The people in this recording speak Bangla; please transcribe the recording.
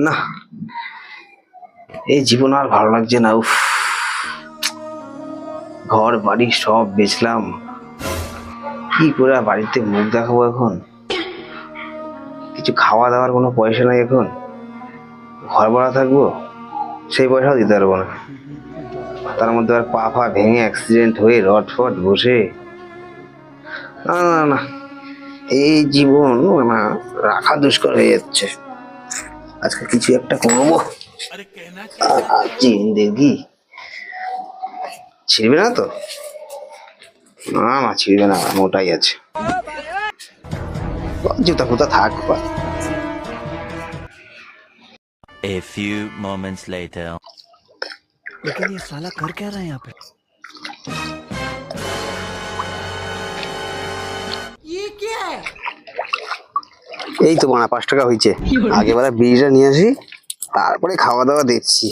না, এই জীবন আর ভালো লাগছে না। উফ, ঘর বাড়ি সব বেচলাম, কি করে আর বাড়িতে মুখ দেখাবো এখন? কিছু খাওয়া দাওয়ার কোনো পয়সা নাই এখন। ঘর ভাড়া থাকবো, সেই পয়সাও দিতে পারবো না। তার মধ্যে আর পা ফা ভেঙে অ্যাক্সিডেন্ট হয়ে রড ফট বসে, না না না, এই জীবন না রাখা দুষ্কর হয়ে যাচ্ছে। আজকে কিছু একটা করবো। জিন্দেগি ছিড়বে না তো? না না, ছিড়বে না, মোটাই আছে। জুতা ফুতা থাক। A few moments later. लेकिन ये साला कर क्या रहा है यहाँ पे? ये क्या है? এই তো মানা 5 টাকা হয়েছে, আগে বেলা বিড়িটা নিয়ে আসি, তারপরে খাওয়া দাওয়া দেখছি।